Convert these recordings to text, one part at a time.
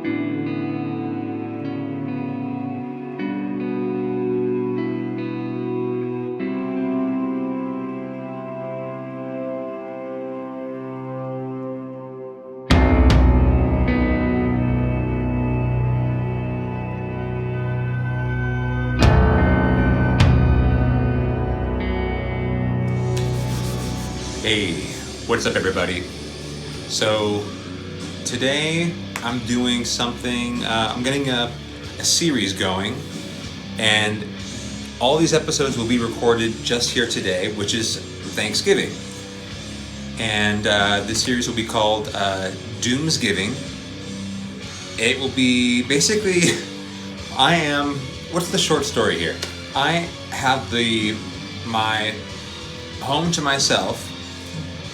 Hey, what's up everybody? So today I'm doing something, I'm getting a series going, and all these episodes will be recorded just here today, which is Thanksgiving. And this series will be called Doomsgiving. It will be basically, what's the short story here? I have my home to myself.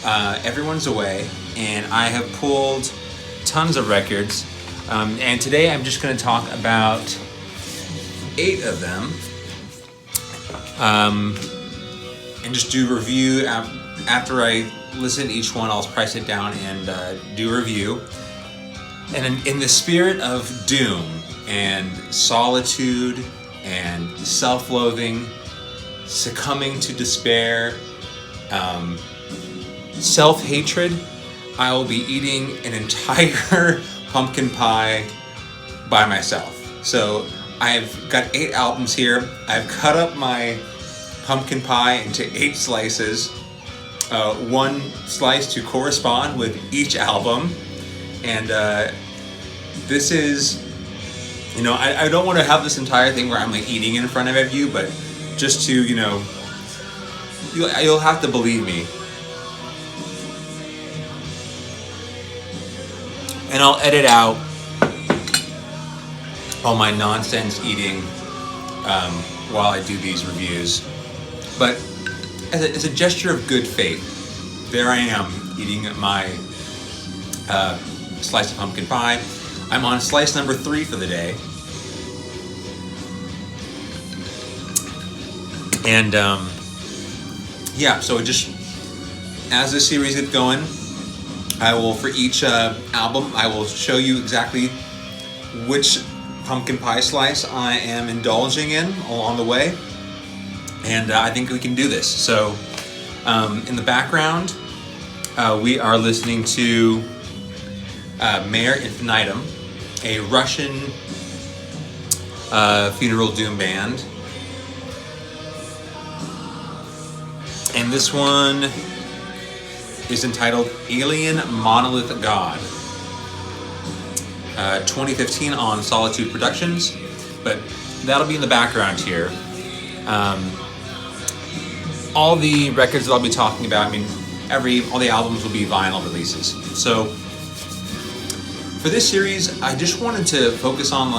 Everyone's away, and I have pulled tons of records, and today I'm just going to talk about 8 of them, and just do review. After I listen to each one, I'll price it down and do a review. And in the spirit of doom and solitude and self-loathing, succumbing to despair, self-hatred, I will be eating an entire pumpkin pie by myself. So I've got 8 albums here. I've cut up my pumpkin pie into 8 slices, 1 slice to correspond with each album. And this is, I don't want to have this entire thing where I'm like eating in front of you, but just to, you'll have to believe me. And I'll edit out all my nonsense eating while I do these reviews. But as a gesture of good faith, there I am eating my slice of pumpkin pie. I'm on slice number 3 for the day. And so just as this series gets going, I will, for each album, I will show you exactly which pumpkin pie slice I am indulging in along the way. And I think we can do this. So in the background, we are listening to Mare Infinitum, a Russian funeral doom band. And this one is entitled Alien Monolith God. 2015 on Solitude Productions, but that'll be in the background here. All the records that I'll be talking about, all the albums will be vinyl releases. So for this series, I just wanted to focus on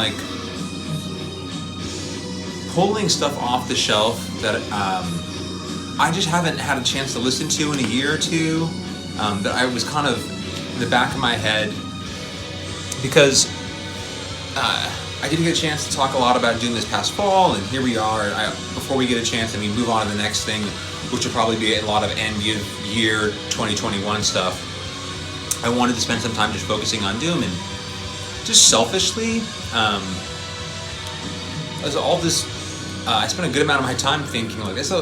pulling stuff off the shelf that I just haven't had a chance to listen to in a year or two, that I was kind of in the back of my head, because I didn't get a chance to talk a lot about Doom this past fall, and here we are. Before we get a chance and we move on to the next thing, which will probably be a lot of end year 2021 stuff, I wanted to spend some time just focusing on Doom, and just selfishly, as all this, I spent a good amount of my time thinking there's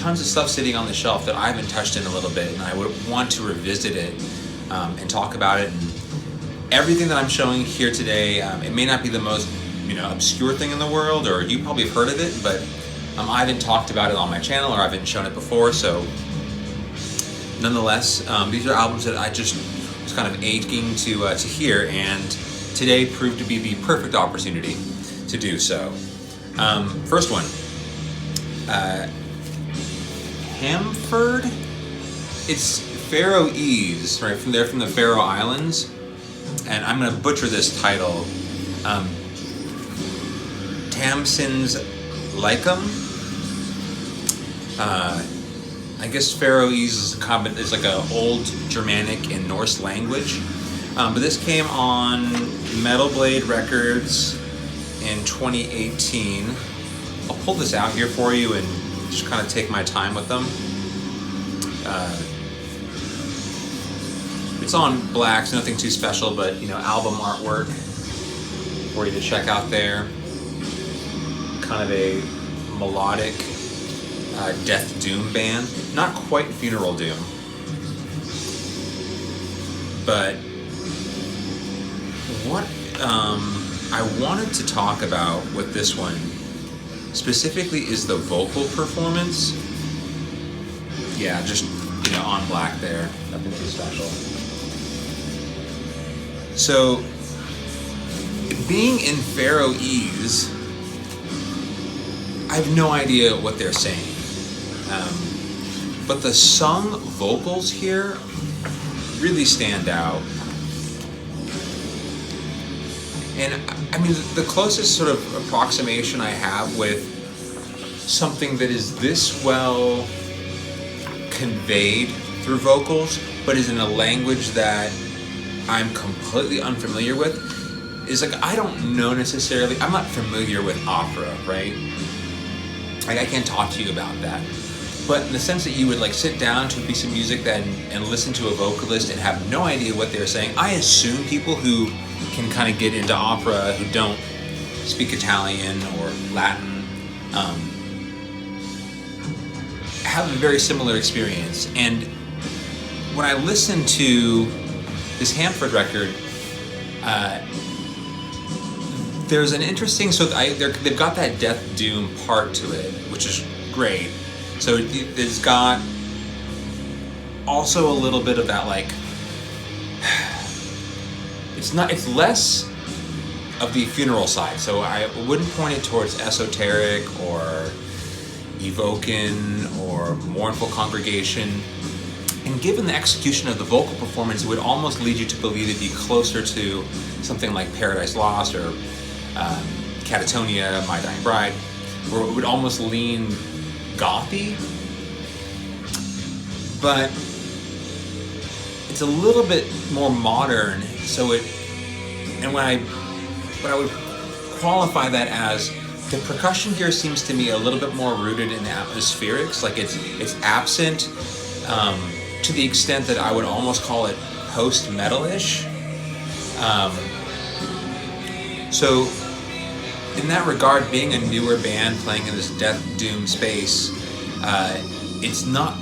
tons of stuff sitting on the shelf that I haven't touched in a little bit, and I would want to revisit it and talk about it. And everything that I'm showing here today, it may not be the most obscure thing in the world, or you probably have heard of it, but I haven't talked about it on my channel, or I haven't shown it before. So nonetheless, these are albums that I just was kind of aching to hear, and today proved to be the perfect opportunity to do so. First one, Hamford. It's Faroese, right? From the Faroe Islands, and I'm gonna butcher this title. Tamsins Lycum. I guess Faroese is like an old Germanic and Norse language, but this came on Metal Blade Records in 2018. I'll pull this out here for you and just kind of take my time with them. It's on black, so nothing too special, but album artwork for you to check out there. Kind of a melodic death doom band, not quite funeral doom, but what I wanted to talk about with this one specifically is the vocal performance. Yeah, just on black there, nothing too special. So being in Faroese, I have no idea what they're saying. But the sung vocals here really stand out. And I mean, the closest sort of approximation I have with something that is this well conveyed through vocals, but is in a language that I'm completely unfamiliar with, is like, I don't know necessarily, I'm not familiar with opera, right? Like, I can't talk to you about that. But in the sense that you would like sit down to a piece of music then and listen to a vocalist and have no idea what they're saying, I assume people who can kind of get into opera who don't speak Italian or Latin have a very similar experience. And when I listen to this Hamford record, there's an interesting, they've got that death doom part to it, which is great. So it's got also a little bit of that, like, it's less of the funeral side. So I wouldn't point it towards esoteric or evoking or mournful congregation. And given the execution of the vocal performance, it would almost lead you to believe it'd be closer to something like Paradise Lost or Catatonia, My Dying Bride, where it would almost lean gothy. But it's a little bit more modern, and when I would qualify that as the percussion here seems to me a little bit more rooted in atmospherics, like it's absent to the extent that I would almost call it post-metal-ish. So in that regard, being a newer band playing in this death doom space, it's not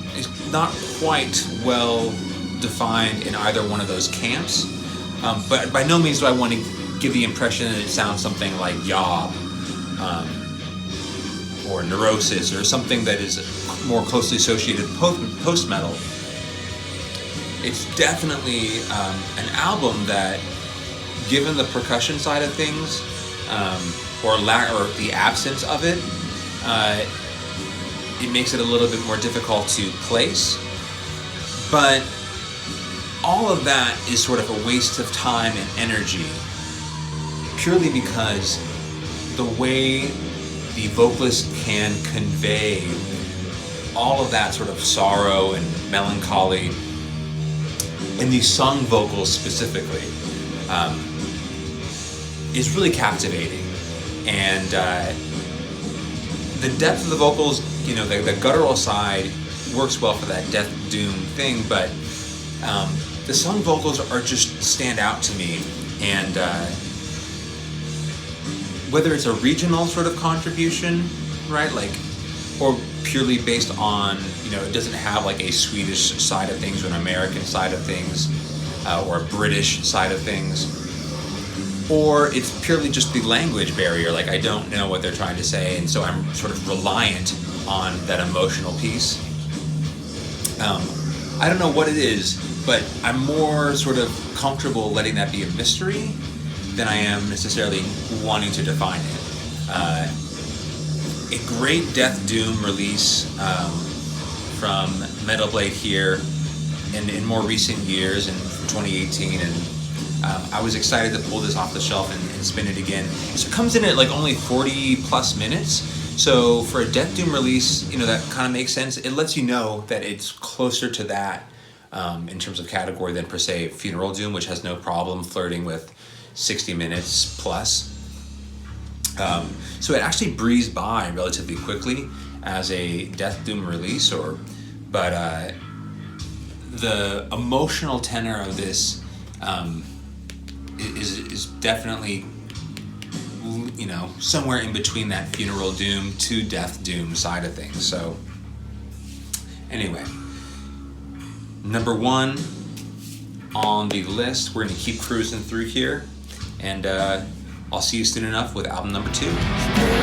quite well defined in either one of those camps. But by no means do I want to give the impression that it sounds something like Yob or Neurosis or something that is more closely associated with post-metal. It's definitely an album that, given the percussion side of things, or the absence of it, it makes it a little bit more difficult to place. But all of that is sort of a waste of time and energy, purely because the way the vocalist can convey all of that sort of sorrow and melancholy in these sung vocals specifically is really captivating. And the depth of the vocals, the guttural side works well for that death doom thing, but the sung vocals are just stand out to me. And whether it's a regional sort of contribution, right, like, or purely based on, it doesn't have like a Swedish side of things or an American side of things or a British side of things, or it's purely just the language barrier, like I don't know what they're trying to say, and so I'm sort of reliant on that emotional piece. I don't know what it is, but I'm more sort of comfortable letting that be a mystery than I am necessarily wanting to define it. A great death doom release from Metal Blade here in more recent years, in 2018, and I was excited to pull this off the shelf and spin it again. So it comes in at like only 40 plus minutes. So for a death doom release, that kind of makes sense. It lets you know that it's closer to that in terms of category than per se funeral doom, which has no problem flirting with 60 minutes plus. So it actually breezed by relatively quickly as a death doom release, but the emotional tenor of this is definitely, you know, somewhere in between that funeral doom to death doom side of things. So anyway, number 1 on the list. We're gonna keep cruising through here, and I'll see you soon enough with album number 2.